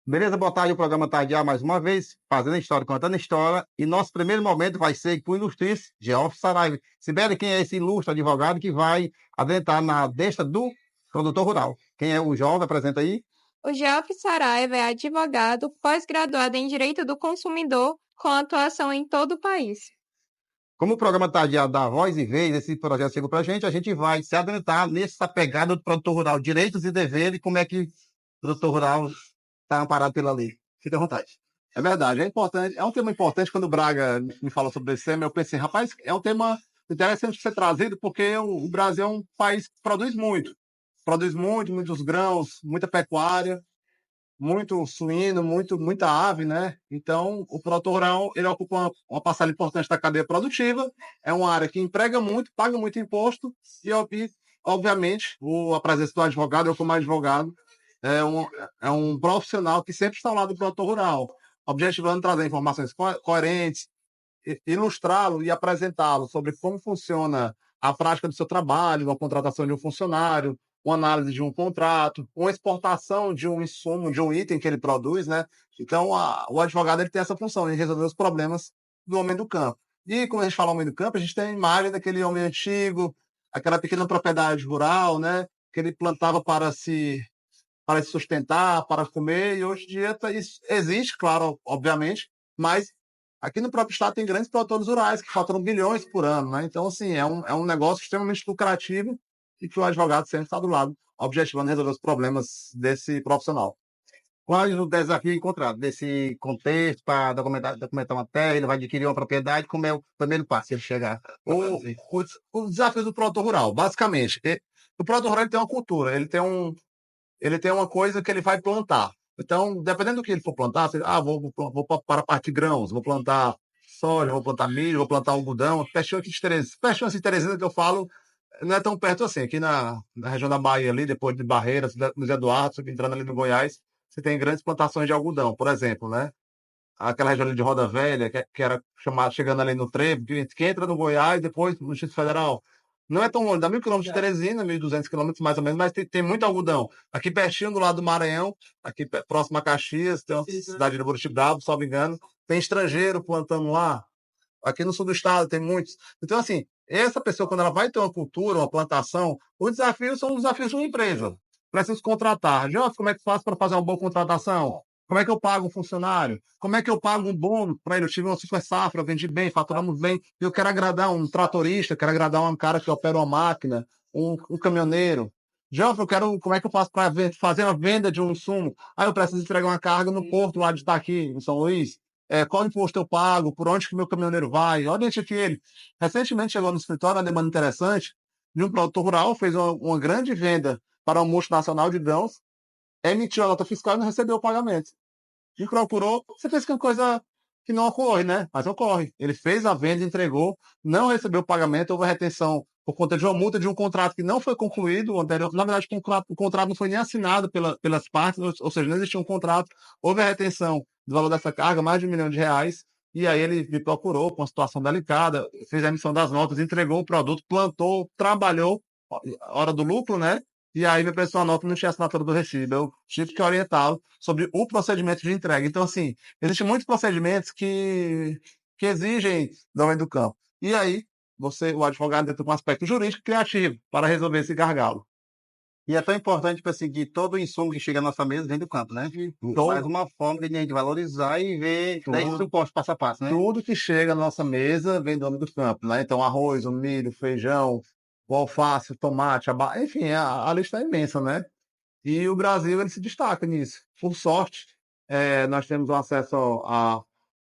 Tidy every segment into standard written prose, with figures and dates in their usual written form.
Beleza, boa tarde, o programa Tardear mais uma vez, fazendo história, contando história. E nosso primeiro momento vai ser com o ilustríssimo Geoff Saraiva. Sibeli, quem é esse ilustre advogado que vai adentrar na deixa do produtor rural? Quem é o jovem? Apresenta aí. O Geoff Saraiva é advogado pós-graduado em Direito do Consumidor, com atuação em todo o país. Como o programa Tardear dá voz e vez, esse projeto chegou para a gente vai se adentrar nessa pegada do produtor rural, direitos e deveres, e como é que o produtor rural está amparado pela lei. Fique à vontade. É verdade, é importante, é um tema importante. Quando o Braga me fala sobre esse tema, eu pensei, rapaz, é um tema interessante de ser trazido, porque o Brasil é um país que produz muito, muitos grãos, muita pecuária, muito suíno, muita ave, né? Então, o produtor rural, ele ocupa uma parcela importante da cadeia produtiva, é uma área que emprega muito, paga muito imposto, obviamente, a presença do advogado, eu como advogado, é um, é um profissional que sempre está ao lado do produtor rural, objetivando trazer informações coerentes, ilustrá-lo e apresentá-lo sobre como funciona a prática do seu trabalho, a contratação de um funcionário, uma análise de um contrato, uma exportação de um insumo, de um item que ele produz, né? Então, o advogado ele tem essa função de resolver os problemas do homem do campo. E quando a gente fala homem do campo, a gente tem a imagem daquele homem antigo, aquela pequena propriedade rural, né? Que ele plantava para se sustentar, para comer, e hoje em dia isso existe, claro, obviamente, mas aqui no próprio estado tem grandes produtores rurais que faturam bilhões por ano, né? Então, assim, é um negócio extremamente lucrativo e que o advogado sempre está do lado, objetivando resolver os problemas desse profissional. Quais o desafio encontrado nesse contexto para documentar uma terra, ele vai adquirir uma propriedade, como é o primeiro passo, ele chegar a O, fazer? o desafio do produtor rural, basicamente, o produtor rural ele tem uma cultura, ele tem uma coisa que ele vai plantar. Então, dependendo do que ele for plantar, vou para a parte de grãos, vou plantar soja, vou plantar milho, vou plantar algodão, pertinho aqui de Teresina. Pertinho assim, de Teresina que eu falo, não é tão perto assim. Aqui na região da Bahia, ali, depois de Barreiras, nos Eduardo, entrando ali no Goiás, você tem grandes plantações de algodão, por exemplo, né? Aquela região ali de Roda Velha, que era chamada, chegando ali no Trevo, que entra no Goiás, depois no Distrito Federal. Não é tão longe, dá 1.000 quilômetros de Teresina, 1.200 quilômetros mais ou menos, mas tem muito algodão. Aqui pertinho, do lado do Maranhão, aqui próximo a Caxias, tem uma cidade de Buritiba, se não me engano, tem estrangeiro plantando lá. Aqui no sul do estado tem muitos. Então, assim, essa pessoa, quando ela vai ter uma cultura, uma plantação, os desafios são os desafios de uma empresa. Precisa contratar. Jota, como é que faço para fazer uma boa contratação? Como é que eu pago um funcionário? Como é que eu pago um bônus para ele? Eu tive uma super safra, eu vendi bem, faturamos bem. Eu quero agradar um tratorista, quero agradar um cara que opera uma máquina, um caminhoneiro. Jota, como é que eu faço para fazer a venda de um insumo? Aí eu preciso entregar uma carga no porto lá de estar aqui, em São Luís. Qual imposto eu pago, por onde que meu caminhoneiro vai, olha aqui ele. Recentemente chegou no escritório uma demanda interessante de um produtor rural, fez uma grande venda para uma multinacional de grãos, emitiu a nota fiscal e não recebeu o pagamento. Me procurou, você pensa que é uma coisa que não ocorre, né? Mas ocorre. Ele fez a venda, entregou, não recebeu o pagamento, houve retenção por conta de uma multa de um contrato que não foi concluído, anterior. Na verdade, o contrato não foi nem assinado pelas partes, ou seja, não existia um contrato, houve a retenção do valor dessa carga, mais de R$ 1 milhão, e aí ele me procurou com uma situação delicada, fez a emissão das notas, entregou o produto, plantou, trabalhou, hora do lucro, né? E aí me prestou a nota e não tinha assinatura do recibo. Eu tive que orientá-lo sobre o procedimento de entrega. Então, assim, existem muitos procedimentos que exigem do homem do campo. E aí, o advogado entra com um aspecto jurídico criativo para resolver esse gargalo. E é tão importante perseguir todo o insumo que chega à nossa mesa vem do campo, né? Mais uma forma de a gente valorizar e ver, dar esse suporte passo a passo, né? Tudo que chega à nossa mesa vem do homem do campo, né? Então, arroz, o milho, feijão, o alface, o tomate, enfim, a lista é imensa, né? E o Brasil ele se destaca nisso. Por sorte, nós temos um acesso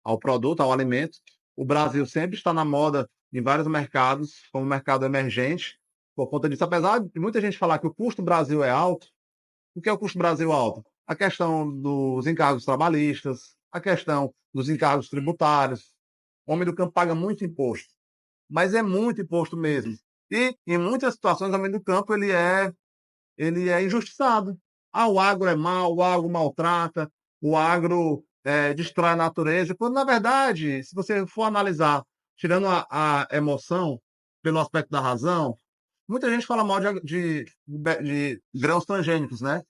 ao produto, ao alimento. O Brasil sempre está na moda em vários mercados, como mercado emergente, por conta disso. Apesar de muita gente falar que o custo do Brasil é alto, o que é o custo do Brasil alto? A questão dos encargos trabalhistas, a questão dos encargos tributários. O homem do campo paga muito imposto, mas é muito imposto mesmo. E, em muitas situações, o homem do campo ele é injustiçado. O agro é mau, o agro maltrata, o agro destrói a natureza, quando, na verdade, se você for analisar, tirando a emoção pelo aspecto da razão, muita gente fala mal de grãos transgênicos, né?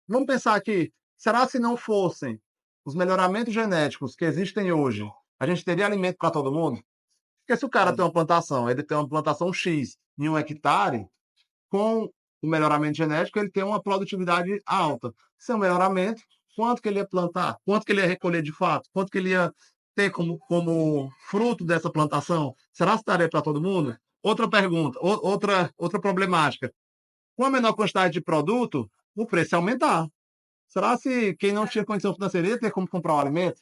Vamos pensar aqui, Será se não fossem os melhoramentos genéticos que existem hoje, a gente teria alimento para todo mundo? Porque se o cara tem uma plantação, ele tem uma plantação X em 1 hectare, com o melhoramento genético, ele tem uma produtividade alta. Sem o melhoramento, quanto que ele ia plantar? Quanto que ele ia recolher de fato? Quanto que ele ia ter como fruto dessa plantação? Será que daria para todo mundo? Outra pergunta, outra problemática. Com a menor quantidade de produto, o preço ia aumentar. Será se quem não tinha condição financeira ia ter como comprar o alimento?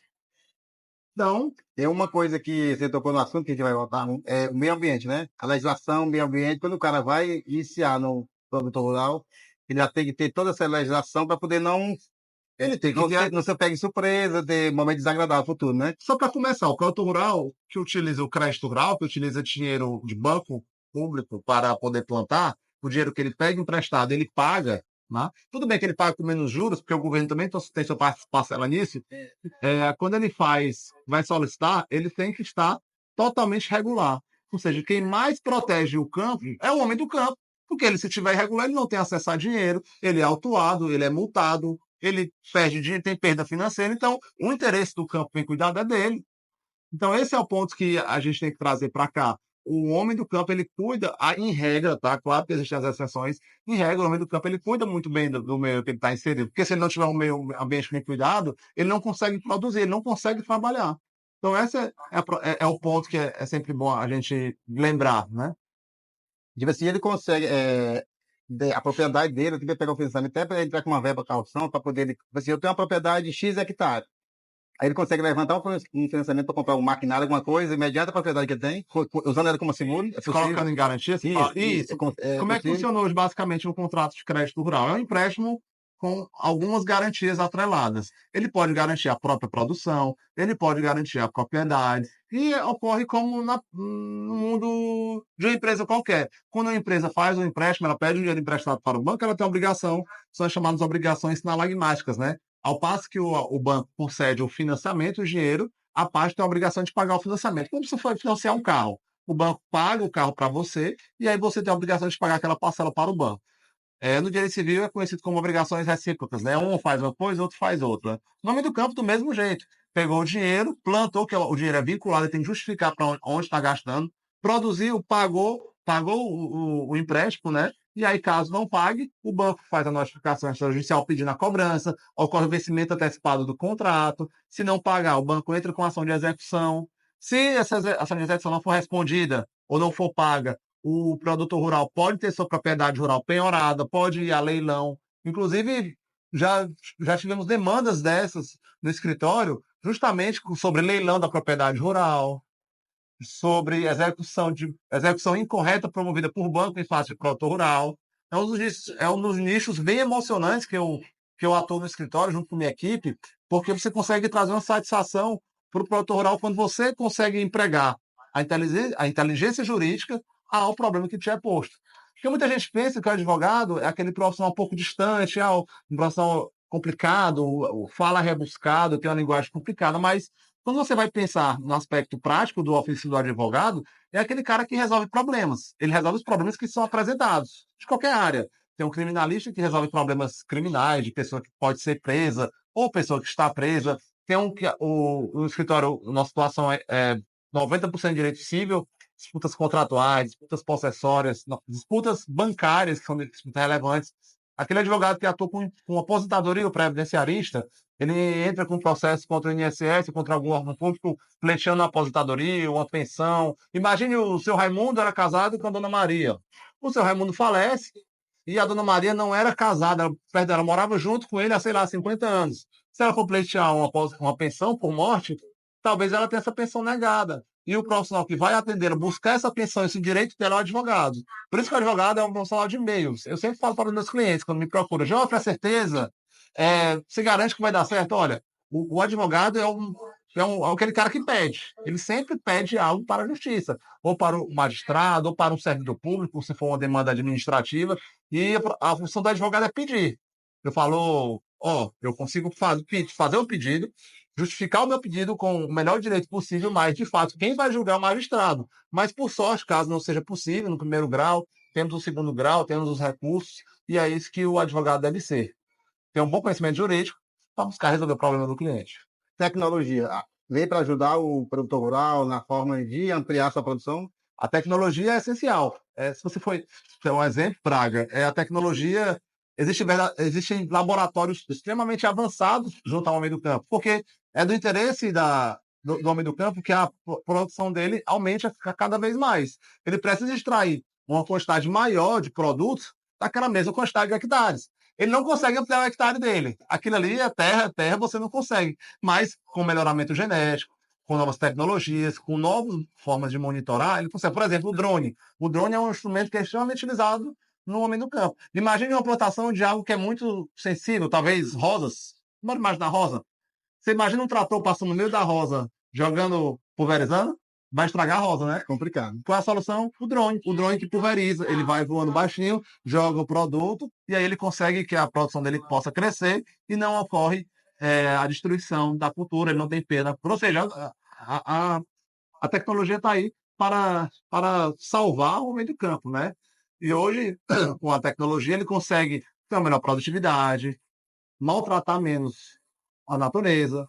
Então, Tem uma coisa que você tocou no assunto que a gente vai voltar, é o meio ambiente, né? A legislação, meio ambiente, quando o cara vai iniciar no produtor rural, ele já tem que ter toda essa legislação para poder ele tem que ter. não ser pego em surpresa, ter momento desagradável no futuro, né? Só para começar, o produtor rural que utiliza o crédito rural, que utiliza dinheiro de banco público para poder plantar, o dinheiro que ele pega emprestado, ele paga, né? Tudo bem que ele paga com menos juros, porque o governo também tem sua parcela nisso. Quando ele vai solicitar, ele tem que estar totalmente regular. Ou seja, quem mais protege o campo é o homem do campo, porque ele, se estiver irregular, ele não tem acesso a dinheiro, ele é autuado, ele é multado, ele perde dinheiro, tem perda financeira. Então, o interesse do campo bem cuidado é dele. Então, esse é o ponto que a gente tem que trazer para cá. O homem do campo, ele cuida, em regra, tá? Claro que existem as exceções. Em regra, o homem do campo, ele cuida muito bem do meio que ele está inserido. Porque se ele não tiver um meio ambiente bem cuidado, ele não consegue produzir, ele não consegue trabalhar. Então, esse é o ponto que é sempre bom a gente lembrar, né? Tipo assim, ele consegue, a propriedade dele, eu queria pegar o financiamento até para ele entrar com uma verba calção, para poder, tipo assim, eu tenho uma propriedade de X hectares. Aí ele consegue levantar um financiamento para comprar um maquinário, alguma coisa, mediante a propriedade que ele tem, usando ela como seguro. É possível? Colocando em garantia, você fala, isso. Como é que funciona hoje, basicamente, um contrato de crédito rural? É um empréstimo com algumas garantias atreladas. Ele pode garantir a própria produção, ele pode garantir a propriedade, e ocorre como no mundo de uma empresa qualquer. Quando a empresa faz um empréstimo, ela pede um dinheiro emprestado para o banco, ela tem obrigação, são as chamadas obrigações sinalagmáticas, né? Ao passo que o banco concede o financiamento, o dinheiro, a parte tem a obrigação de pagar o financiamento. Como se for financiar um carro. O banco paga o carro para você e aí você tem a obrigação de pagar aquela parcela para o banco. No direito civil é conhecido como obrigações recíprocas, né? Um faz uma coisa, outro faz outra. No nome do campo, do mesmo jeito. Pegou o dinheiro, plantou, que o dinheiro é vinculado, ele tem que justificar para onde está gastando, produziu, pagou o empréstimo, né? E aí, caso não pague, o banco faz a notificação extrajudicial pedindo a cobrança, ocorre o vencimento antecipado do contrato. Se não pagar, o banco entra com ação de execução. Se essa ação de execução não for respondida ou não for paga, o produtor rural pode ter sua propriedade rural penhorada, pode ir a leilão. Inclusive, já, já tivemos demandas dessas no escritório, justamente sobre leilão da propriedade rural, sobre execução incorreta promovida por banco em face de produtor rural. É um dos nichos bem emocionantes que eu atuo no escritório junto com minha equipe, porque você consegue trazer uma satisfação para o produtor rural quando você consegue empregar a inteligência jurídica ao problema que te é posto. Porque muita gente pensa que o advogado é aquele profissional um pouco distante, um profissional complicado, fala rebuscado, tem uma linguagem complicada, mas quando você vai pensar no aspecto prático do ofício do advogado, é aquele cara que resolve problemas. Ele resolve os problemas que são apresentados, de qualquer área. Tem um criminalista que resolve problemas criminais, de pessoa que pode ser presa, ou pessoa que está presa. Tem o escritório, nossa situação é 90% de direito civil, disputas contratuais, disputas possessórias, disputas bancárias, que são disputas relevantes. Aquele advogado que atua com aposentadoria, o previdenciarista, ele entra com processo contra o INSS, contra algum órgão público, pleiteando uma aposentadoria, uma pensão. Imagine o seu Raimundo era casado com a dona Maria. O seu Raimundo falece e a dona Maria não era casada, ela morava junto com ele há, sei lá, 50 anos. Se ela for pleitear uma pensão por morte, talvez ela tenha essa pensão negada. E o profissional que vai atender, buscar essa pensão, esse direito dela é o advogado. Por isso que o advogado é um profissional de meios. Eu sempre falo para os meus clientes, quando me procuram, já para certeza, você garante que vai dar certo? Olha, o advogado é aquele cara que pede. Ele sempre pede algo para a justiça, ou para o magistrado, ou para um servidor público, se for uma demanda administrativa. E a função do advogado é pedir. Eu falo, eu consigo fazer o pedido, justificar o meu pedido com o melhor direito possível, mas, de fato, quem vai julgar é o magistrado. Mas, por sorte, caso não seja possível, no primeiro grau, temos o segundo grau, temos os recursos, e é isso que o advogado deve ser. Ter um bom conhecimento jurídico, para buscar resolver o problema do cliente. Tecnologia veio para ajudar o produtor rural na forma de ampliar sua produção? A tecnologia é essencial. Se você for ter um exemplo, Praga, a tecnologia, existem laboratórios extremamente avançados junto ao homem do campo, porque é do interesse do homem do campo que a produção dele aumente a cada vez mais. Ele precisa extrair uma quantidade maior de produtos daquela mesma quantidade de hectares. Ele não consegue ampliar o hectare dele. Aquilo ali é terra, você não consegue. Mas com melhoramento genético, com novas tecnologias, com novas formas de monitorar, ele consegue. Por exemplo, o drone. O drone é um instrumento que é extremamente utilizado no homem do campo. Imagine uma plantação de algo que é muito sensível, talvez rosas. Vamos imaginar rosa. Você imagina um trator passando no meio da rosa, jogando, pulverizando? Vai estragar a rosa, né? Complicado. Qual é a solução? O drone. O drone que pulveriza. Ele vai voando baixinho, joga o produto, e aí ele consegue que a produção dele possa crescer e não ocorre a destruição da cultura, ele não tem perda. Ou seja, a tecnologia está aí para salvar o meio do campo, né? E hoje, com a tecnologia, ele consegue ter uma melhor produtividade, maltratar menos a natureza,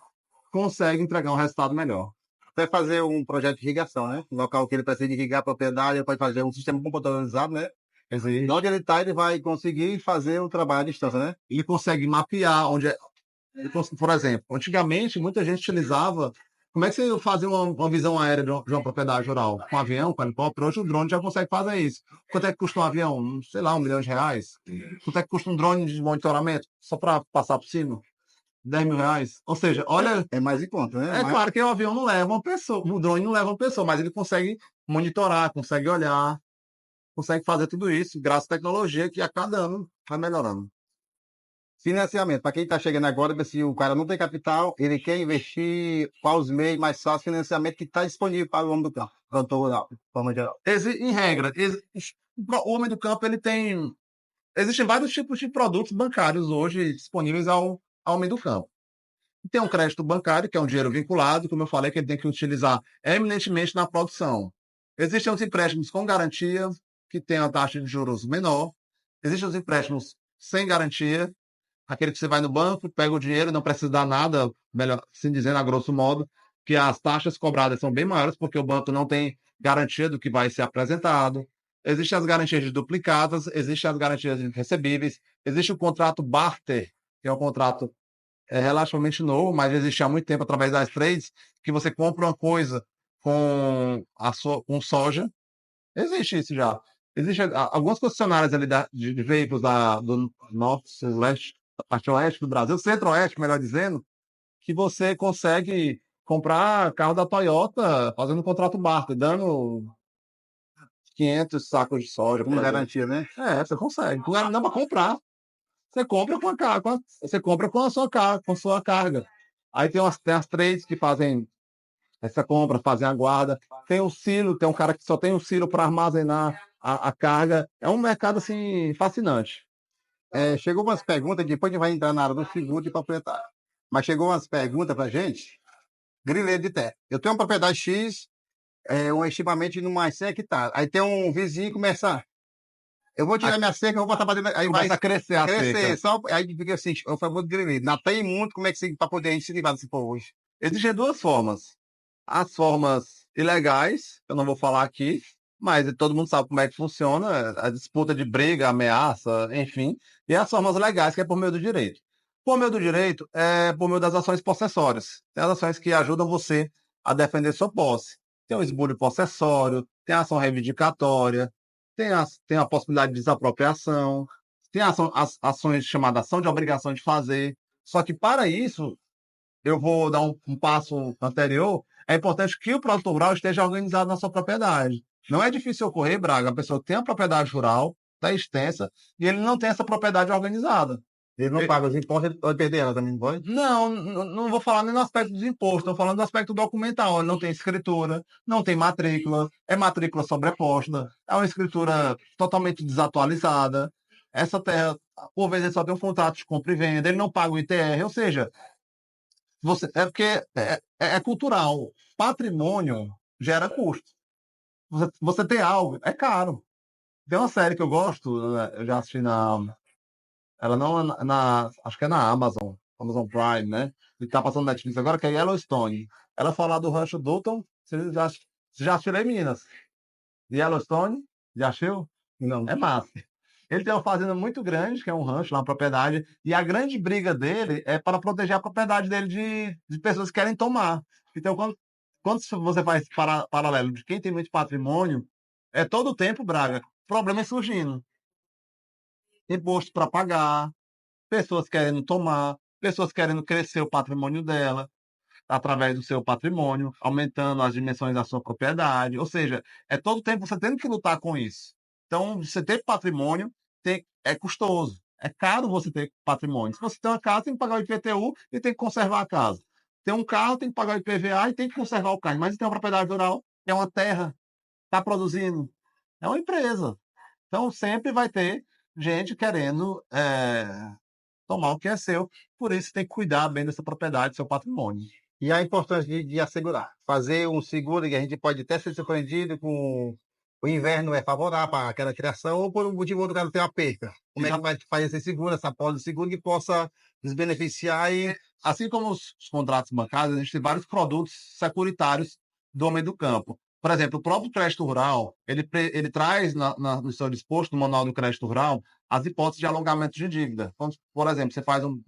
consegue entregar um resultado melhor. Até fazer um projeto de irrigação, né? Um local que ele precisa irrigar a propriedade, ele pode fazer um sistema computadorizado, né? De onde ele está, ele vai conseguir fazer o trabalho à distância, né? Ele consegue mapear onde é. Por exemplo, antigamente muita gente utilizava. Como é que você fazia uma visão aérea de uma propriedade rural? Com avião, com helicóptero? Hoje o drone já consegue fazer isso. Quanto é que custa um avião? Sei lá, R$ 1 milhão. Quanto é que custa um drone de monitoramento? Só para passar por cima? R$ 10 mil. Ou seja, olha. É mais em conta, né? Claro que o avião não leva uma pessoa, o drone não leva uma pessoa, mas ele consegue monitorar, consegue olhar, consegue fazer tudo isso, graças à tecnologia que a cada ano vai melhorando. Financiamento. Para quem está chegando agora, se o cara não tem capital, ele quer investir, quais os meios mais fáceis de financiamento que está disponível para o homem do campo, produtor rural, de forma geral. Em regra, o homem do campo ele tem. Existem vários tipos de produtos bancários hoje disponíveis ao homem do campo. Tem um crédito bancário, que é um dinheiro vinculado, como eu falei, que ele tem que utilizar eminentemente na produção. Existem os empréstimos com garantia, que tem a taxa de juros menor. Existem os empréstimos sem garantia, aquele que você vai no banco, pega o dinheiro, não precisa dar nada, melhor assim dizendo, a grosso modo, que as taxas cobradas são bem maiores, porque o banco não tem garantia do que vai ser apresentado. Existem as garantias duplicadas, existem as garantias recebíveis, existe o contrato barter, que é um contrato relativamente novo, mas existe há muito tempo através das trades, que você compra uma coisa com soja. Existe isso já. Existem algumas concessionárias ali de veículos do norte, leste, da parte oeste do Brasil, centro-oeste, melhor dizendo, que você consegue comprar carro da Toyota fazendo um contrato barter, dando 500 sacos de soja. Com garantia, né? Você consegue. Não dá para comprar. Você compra você compra com a sua carga. Aí tem as trades que fazem essa compra, fazem a guarda. Tem o silo, tem um cara que só tem o silo para armazenar a carga. É um mercado assim fascinante. Chegou umas perguntas, depois a gente vai entrar na área do seguro de proprietário. Mas chegou umas perguntas para a gente. Grileiro de terra. Eu tenho uma propriedade X, um estimamento de mais 100 hectares. Aí tem um vizinho começar. Eu vou tirar minha cerca, eu vou botar para dentro. Aí Começa vai a crescer a cerca. aí fica assim, o famoso grileiro. Ainda tem muito, como é que se para poder incentivar esse povo hoje? Existem duas formas. As formas ilegais, eu não vou falar aqui, mas todo mundo sabe como é que funciona, a disputa de briga, ameaça, enfim, e as formas legais, que é por meio do direito. Por meio do direito é por meio das ações possessórias. Tem as ações que ajudam você a defender sua posse. Tem o esbulho possessório, tem a ação reivindicatória, tem a possibilidade de desapropriação, tem as ações chamadas ação de obrigação de fazer. Só que para isso, eu vou dar um passo anterior, é importante que o produtor rural esteja organizado na sua propriedade. Não é difícil ocorrer, Braga, a pessoa tem a propriedade rural, está extensa, e ele não tem essa propriedade organizada. Ele não paga os impostos, ele pode perder ela também, não pode? Não vou falar nem no aspecto dos impostos, estou falando do aspecto documental. Ele não tem escritura, não tem matrícula, é matrícula sobreposta, é uma escritura totalmente desatualizada. Essa terra, por vezes, ele só tem um contrato de compra e venda, ele não paga o ITR, ou seja, é porque é cultural. Patrimônio gera custo. Você tem algo, é caro. Tem uma série que eu gosto, né, eu já assisti ela não acho que é na Amazon. Amazon Prime, né? E tá passando na Netflix agora, que é Yellowstone. Ela fala do Rancho Dutton. Você já assistiu aí, meninas? Yellowstone? Já assistiu? Não. É massa. Ele tem uma fazenda muito grande, que é um rancho, lá uma propriedade, e a grande briga dele é para proteger a propriedade dele de pessoas que querem tomar. Então, quando você faz paralelo de quem tem muito patrimônio, é todo o tempo, Braga, problemas surgindo. Imposto para pagar, pessoas querendo tomar, pessoas querendo crescer o patrimônio dela através do seu patrimônio, aumentando as dimensões da sua propriedade. Ou seja, é todo tempo você tendo que lutar com isso. Então, você ter patrimônio é custoso. É caro você ter patrimônio. Se você tem uma casa, tem que pagar o IPTU e tem que conservar a casa. Tem um carro, tem que pagar o IPVA e tem que conservar o carro. Mas se tem uma propriedade rural, é uma terra, está produzindo, é uma empresa. Então, sempre vai ter gente querendo tomar o que é seu. Por isso, tem que cuidar bem dessa propriedade, do seu patrimônio. E a importância de assegurar. Fazer um seguro que a gente pode até ser surpreendido com o inverno é favorável para aquela criação ou por um motivo ou outro cara tem uma perca. Como é que vai fazer esse seguro, essa pólice de seguro que possa nos beneficiar e Assim como os contratos bancários, existem vários produtos securitários do homem do campo. Por exemplo, o próprio crédito rural, ele traz no seu disposto, no manual do crédito rural, as hipóteses de alongamento de dívida. Então, por exemplo, você faz um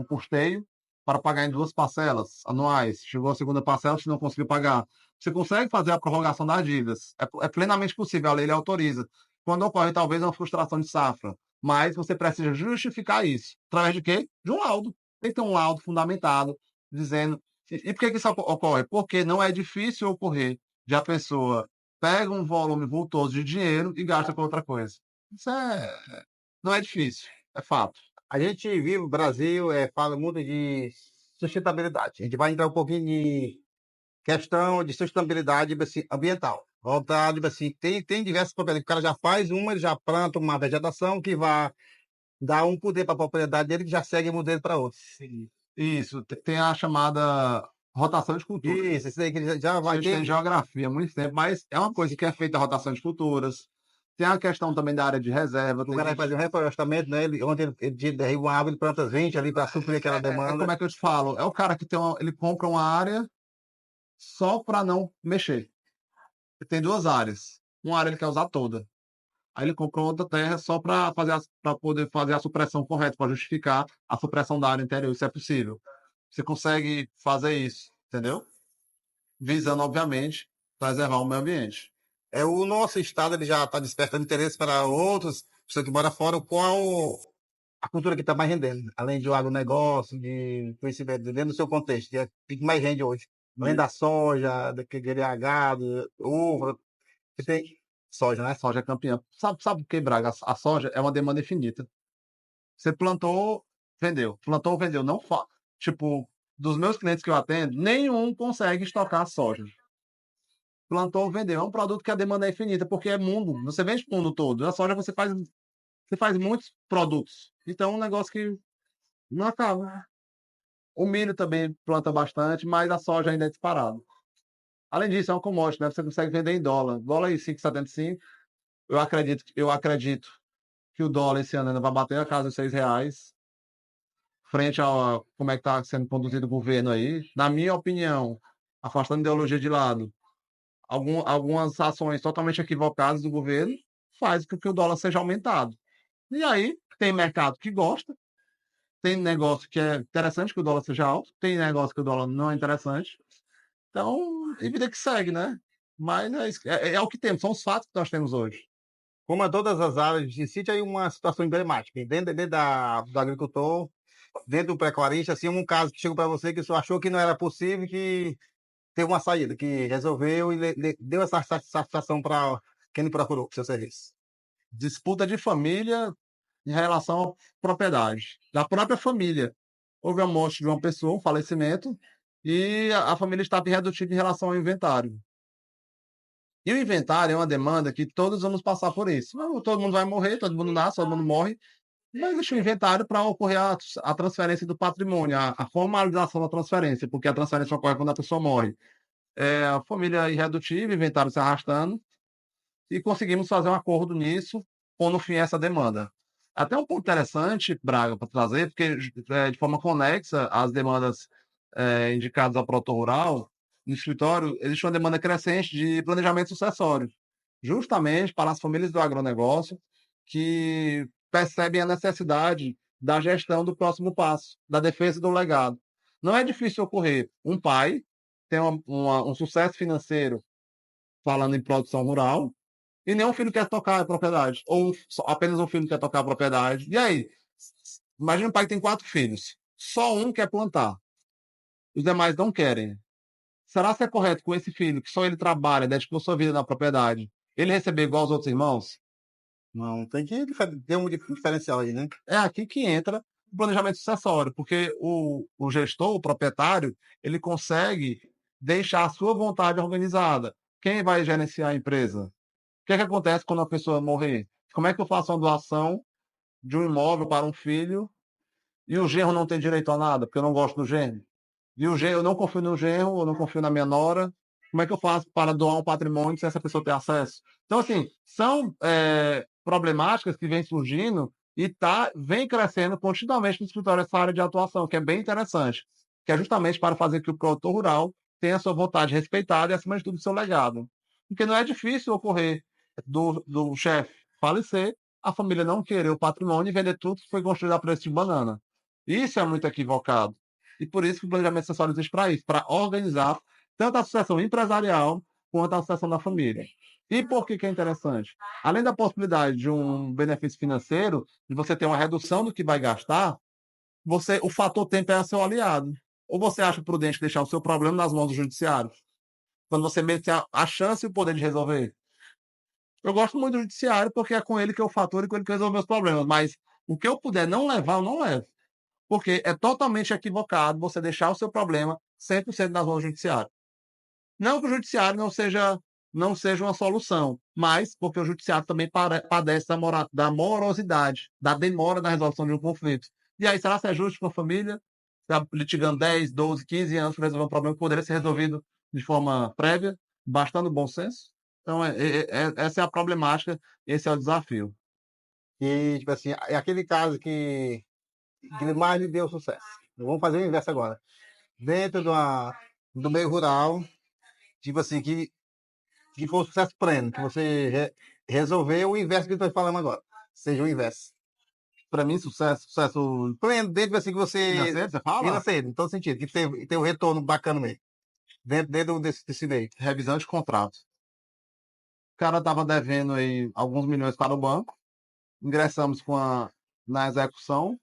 custeio para pagar em 2 parcelas anuais. Chegou a segunda parcela, você não conseguiu pagar. Você consegue fazer a prorrogação das dívidas. É plenamente possível, a lei ele autoriza. Quando ocorre, talvez, uma frustração de safra. Mas você precisa justificar isso. Através de quê? De um laudo. Tem que ter um laudo fundamentado, dizendo. E por que isso ocorre? Porque não é difícil ocorrer de a pessoa pega um volume vultoso de dinheiro e gasta com outra coisa. Isso não é difícil, é fato. a gente vive no Brasil, fala muito de sustentabilidade. A gente vai entrar um pouquinho de questão de sustentabilidade tipo assim, ambiental. Voltado, tipo assim, tem diversas propriedades. O cara já faz uma, ele já planta uma vegetação que vai dar um poder para a propriedade dele que já segue o modelo para outros. Isso, tem a chamada rotação de cultura. Isso daí que ele já A vai gente tem ter. geografia há muito tempo, mas é uma coisa que é feita a rotação de culturas. Tem a questão também da área de reserva. O Tem cara vai fazer um reflorestamento, né? Onde ele derriba uma árvore, ele planta 20 ali para suprir aquela demanda. como é que eu te falo? É o cara que ele compra uma área só para não mexer. Ele tem 2 áreas. Uma área ele quer usar toda. Aí ele comprou outra terra só para poder fazer a supressão correta, para justificar a supressão da área interior. Isso é possível. Você consegue fazer isso, entendeu? Visando, obviamente, preservar o meio ambiente. O nosso estado ele já está despertando interesse para outros pessoas que moram fora, qual a cultura que está mais rendendo, além de agronegócio, de conhecimento, dentro do seu contexto, o que mais rende hoje? Além da soja, daquele gado, uva, que tem soja, né? A soja é campeã. Sabe o que, Braga? A soja é uma demanda infinita. Você plantou, vendeu. Plantou, vendeu. Não Tipo, dos meus clientes que eu atendo, nenhum consegue estocar soja. Plantou, vendeu. É um produto que a demanda é infinita, porque é mundo. Você vende para o mundo todo. A soja você faz muitos produtos. Então é um negócio que não acaba. O milho também planta bastante, mas a soja ainda é disparado. Além disso, é uma commodity, né? Você consegue vender em dólar. Dólar em 5,75. Eu acredito que o dólar esse ano ainda vai bater a casa dos R$ 6, frente a como é que está sendo conduzido o governo aí. Na minha opinião, afastando a ideologia de lado, algumas ações totalmente equivocadas do governo faz com que o dólar seja aumentado. E aí, tem mercado que gosta, tem negócio que é interessante que o dólar seja alto, tem negócio que o dólar não é interessante. Então, e vida que segue, né? Mas é o que temos, são os fatos que nós temos hoje. Como em todas as áreas de sítio, aí uma situação emblemática. Dentro do agricultor, dentro do pecuarista, assim, um caso que chegou para você que o senhor achou que não era possível, que teve uma saída, que resolveu e deu essa satisfação para quem lhe procurou o seu serviço. Disputa de família em relação à propriedade. Da própria família. Houve a morte de uma pessoa, um falecimento, e a família estava irredutível em relação ao inventário. E o inventário é uma demanda que todos vamos passar por isso. Todo mundo vai morrer, todo mundo nasce, todo mundo morre. Mas existe um inventário para ocorrer a transferência do patrimônio, a formalização da transferência, porque a transferência ocorre quando a pessoa morre. A família irredutível, inventário se arrastando, e conseguimos fazer um acordo nisso, pondo fim a essa demanda. Até um ponto interessante, Braga, para trazer, porque de forma conexa às demandas indicadas ao produtor rural, no escritório, existe uma demanda crescente de planejamento sucessório, justamente para as famílias do agronegócio que percebem a necessidade da gestão do próximo passo, da defesa do legado. Não é difícil ocorrer um pai ter um sucesso financeiro falando em produção rural, e nenhum filho quer tocar a propriedade. Ou apenas um filho quer tocar a propriedade. E aí? Imagina um pai que tem 4 filhos. Só um quer plantar. Os demais não querem. Será que é correto com esse filho, que só ele trabalha, dedicou sua vida na propriedade, ele receber igual aos outros irmãos? Não, tem que ter um diferencial aí, né? É aqui que entra o planejamento sucessório, porque o gestor, o proprietário, ele consegue deixar a sua vontade organizada. Quem vai gerenciar a empresa? O que é que acontece quando a pessoa morrer? Como é que eu faço uma doação de um imóvel para um filho e o genro não tem direito a nada, porque eu não gosto do genro? E o genro, eu não confio no genro, eu não confio na minha nora. Como é que eu faço para doar um patrimônio se essa pessoa tem acesso? Então, assim, são problemáticas que vêm surgindo e vem crescendo continuamente no escritório essa área de atuação, que é bem interessante, que é justamente para fazer que o produtor rural tenha a sua vontade respeitada e, acima de tudo, o seu legado. Porque não é difícil ocorrer do chefe falecer, a família não querer o patrimônio e vender tudo que foi construído a preço de banana. Isso é muito equivocado. E por isso que o planejamento sucessório existe para isso, para organizar tanto a sucessão empresarial quanto a sucessão da família. E por que é interessante? Além da possibilidade de um benefício financeiro, de você ter uma redução do que vai gastar, o fator tempo é seu aliado. Ou você acha prudente deixar o seu problema nas mãos do judiciário? Quando você mesmo tem a chance e o poder de resolver. Eu gosto muito do judiciário porque é com ele que eu faturo e com ele que eu resolvo meus problemas. Mas o que eu puder não levar, eu não levo. Porque é totalmente equivocado você deixar o seu problema 100% nas mãos do judiciário. Não que o judiciário não seja uma solução, mas porque o judiciário também padece da morosidade, da demora na resolução de um conflito. E aí, será que é justo com a família estar litigando 10, 12, 15 anos para resolver um problema que poderia ser resolvido de forma prévia, bastando bom senso? Então, essa é a problemática, esse é o desafio. E, tipo assim, é aquele caso que mais lhe deu sucesso. Vamos fazer o inverso agora. Dentro do meio rural, tipo assim, que foi um sucesso pleno, que você resolveu o inverso que eu estou falando agora. Seja o inverso. Para mim, sucesso Pleno, dentro assim que você. financeiro, você fala? Financeiro, em todo sentido, que teve um retorno bacana mesmo. Dentro desse meio. Revisão de contrato. O cara estava devendo aí alguns milhões para o banco, ingressamos na execução,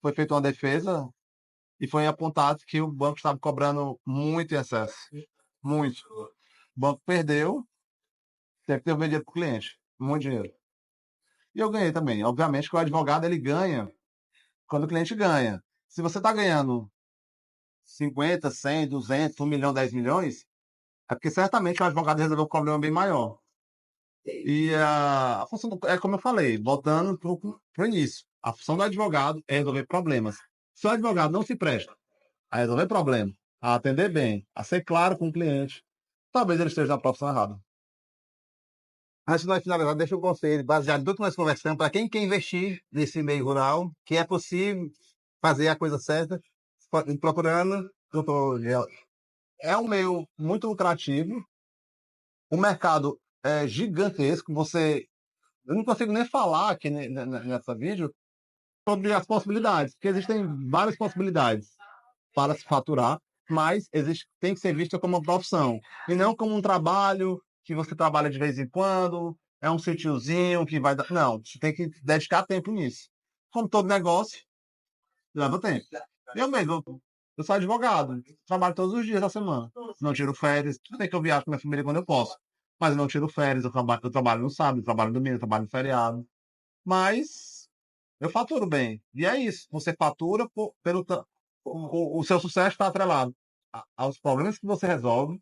foi feita uma defesa e foi apontado que o banco estava cobrando muito em excesso. Muito. O banco perdeu, teve que devolver dinheiro para o cliente. Muito dinheiro. E eu ganhei também. Obviamente que o advogado ele ganha quando o cliente ganha. Se você está ganhando 50, 100, 200, 1 milhão, 10 milhões, é porque certamente o advogado resolveu um problema bem maior. E a função é como eu falei, voltando para o início. A função do advogado é resolver problemas. Se o advogado não se presta a resolver problema, a atender bem, a ser claro com o cliente, talvez ele esteja na profissão errada. Antes de nós finalizar, deixa um conselho, baseado em tudo que nós conversamos, para quem quer investir nesse meio rural, que é possível fazer a coisa certa, procurando doutor Gel. É um meio muito lucrativo, o mercado é gigantesco, eu não consigo nem falar aqui nessa vídeo sobre as possibilidades, porque existem várias possibilidades para se faturar, mas tem que ser vista como uma profissão e não como um trabalho que você trabalha de vez em quando, é um sítiozinho que vai dar. Não, você tem que dedicar tempo nisso. Como todo negócio, leva tempo. Eu mesmo, eu sou advogado, trabalho todos os dias da semana. Não tiro férias, tudo bem que eu viajo com minha família quando eu posso, mas eu não tiro férias, eu trabalho no sábado, eu trabalho no domingo, eu trabalho no feriado. Mas eu faturo bem. E é isso. Você fatura o seu sucesso está atrelado aos problemas que você resolve,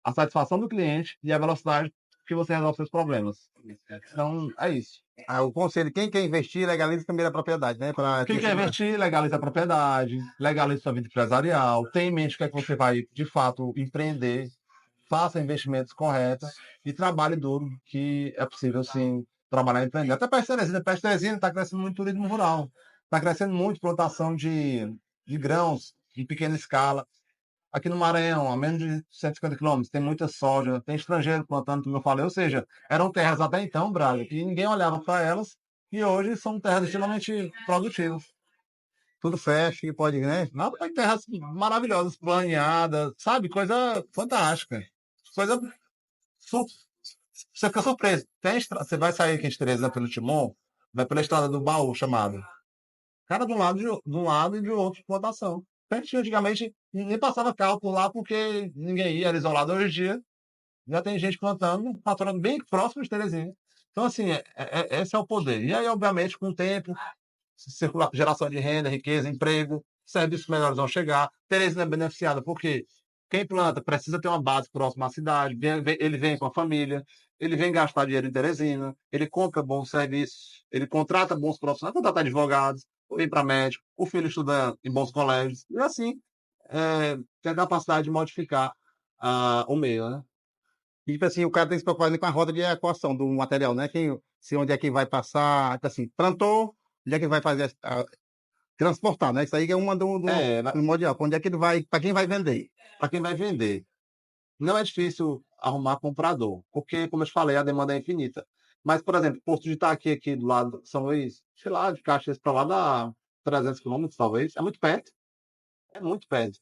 à satisfação do cliente e à velocidade que você resolve seus problemas. Então, é isso. O conselho, quem quer investir, legaliza também a propriedade, né? Quem quer investir, legaliza a propriedade, legaliza sua vida empresarial, tenha em mente o que é que você vai, de fato, empreender, faça investimentos corretos e trabalhe duro, que é possível, sim, trabalhar empreender. Até Peste Teresina está crescendo muito turismo rural. Está crescendo muito plantação de grãos em pequena escala. Aqui no Maranhão, a menos de 150 quilômetros, tem muita soja, tem estrangeiro plantando, como eu falei. Ou seja, eram terras até então, Braga, que ninguém olhava para elas, e hoje são terras extremamente produtivas. Tudo fecha e pode, né? Terras maravilhosas, planeadas, sabe? Coisa fantástica. Coisa. Você fica surpreso. Você vai sair aqui em Teresina pelo Timon, vai pela estrada do Baú, chamada. Cara, de um lado e de outro, plantação. Antigamente, nem passava carro por lá porque ninguém ia, era isolado. Hoje em dia, já tem gente plantando, faturando bem próximo de Teresina. Então, assim, esse é o poder. E aí, obviamente, com o tempo, geração de renda, riqueza, emprego, serviços melhores vão chegar. Teresina é beneficiada porque quem planta precisa ter uma base próxima à cidade, ele vem com a família, ele vem gastar dinheiro em Teresina, ele compra bons serviços, ele contrata bons profissionais, contrata advogados, vem para médico, o filho estuda em bons colégios, e assim tem a capacidade de modificar o meio, né? E, tipo assim, o cara tem que se preocupar com a roda de equação do material, né? Se onde é que vai passar, tipo assim, plantou, onde é que vai fazer transportar, né? Isso aí é uma do primordial. Onde é que ele vai, para quem vai vender? Para quem vai vender. Não é difícil arrumar comprador, porque, como eu te falei, a demanda é infinita. Mas, por exemplo, Porto de Itaqui aqui do lado de São Luís, sei lá, de Caxias para lá dá 300 quilômetros, talvez. É muito perto. É muito perto.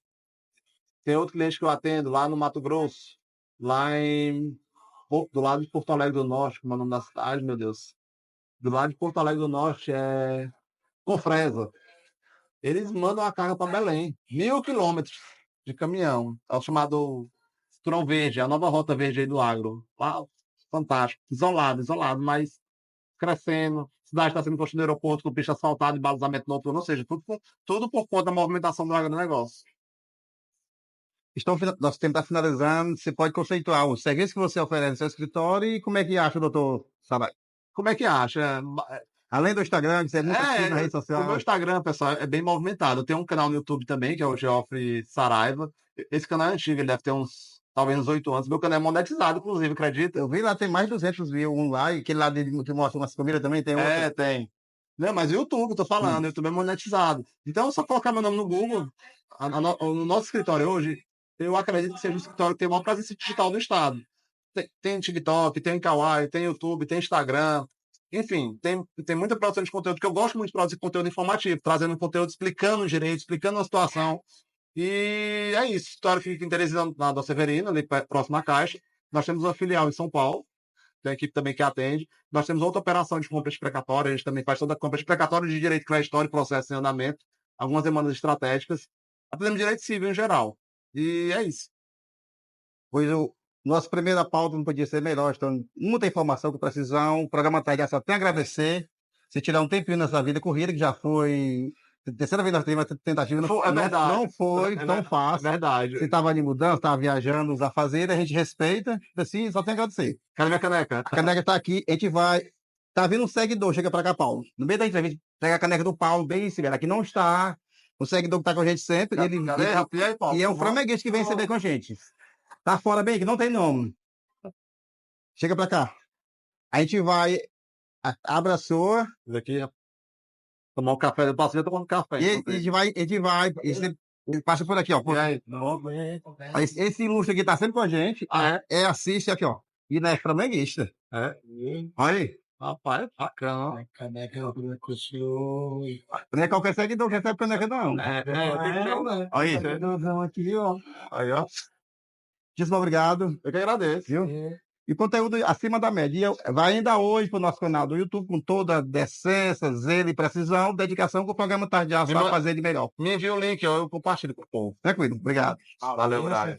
Tem outro cliente que eu atendo lá no Mato Grosso, do lado de Porto Alegre do Norte, como é o nome da cidade, meu Deus. Do lado de Porto Alegre do Norte é Confresa. Eles mandam a carga para Belém, 1.000 quilômetros de caminhão. É o chamado Cinturão Verde, a nova rota verde aí do agro. Uau, fantástico. Isolado, mas crescendo. A cidade está sendo construída no aeroporto com pista asfaltada e balizamento noturno, ou seja, tudo por conta da movimentação do agronegócio. Nosso tempo está finalizando. Você pode conceituar o serviço que você oferece no seu escritório e como é que acha, doutor Sarai? Como é que acha? Além do Instagram, que você é muito ativo na rede social. O meu Instagram, pessoal, é bem movimentado. Eu tenho um canal no YouTube também, que é o Geoffrey Saraiva. Esse canal é antigo, ele deve ter talvez uns 8 anos. Meu canal é monetizado, inclusive, acredita? Eu vi lá, tem mais de 200 views, um lá, e aquele lá que mostra umas comidas também tem outro. Tem. Não, mas o YouTube, eu tô falando, o YouTube é monetizado. Então, é só colocar meu nome no Google. No nosso escritório hoje, eu acredito que seja o escritório que tem a maior presença digital do estado. Tem TikTok, tem Kawaii, tem YouTube, tem Instagram. Enfim, tem muita produção de conteúdo, que eu gosto muito de produzir conteúdo informativo, trazendo conteúdo explicando o direito, explicando a situação. E é isso. História que fica interessante na Dom Severino, ali próximo à Caixa. Nós temos uma filial em São Paulo, tem a equipe também que atende. Nós temos outra operação de compras precatórias, a gente também faz toda a compra de precatório de direito creditório e processo em andamento, algumas demandas estratégicas. Atendemos direito civil em geral. E é isso. Pois nossa primeira pauta não podia ser melhor. Então, muita informação com precisão. O programa está aí, só tem a agradecer. Se tirar um tempinho nessa vida corrida, que já foi terceira vez nós temos uma tentativa, não foi tão fácil. É verdade. Você estava de mudança, estava viajando, os afazeres, a gente respeita. Assim, só tem a agradecer. Cadê minha caneca? A caneca está aqui, a gente vai. Tá vindo um seguidor, chega para cá, Paulo. No meio da entrevista, pega a caneca do Paulo, bem em cima. Aqui não está. O seguidor que está com a gente sempre. E é um flamenguista que vem receber com a gente. Tá fora bem, que não tem nome. Chega pra cá. A gente vai. Abre a sua. Isso aqui, tomar um café. Eu passo tomando café. E a gente vai. Passa por aqui, ó. Esse ilustre aqui tá sempre com a gente. Assiste aqui, ó. E não é flamenguista. Olha aí. Rapaz, bacana. Não é qualquer seguidor que recebe caneca, não. Olha aí. Aí, ó. Muitíssimo obrigado. Eu que agradeço. Viu? E conteúdo acima da média. Vai ainda hoje para o nosso canal do YouTube com toda a decência, zelo e precisão, dedicação que o programa Tarde de Aço vai fazer de melhor. Me envia o link, eu compartilho com o povo. Tranquilo, obrigado. Valeu, Brian.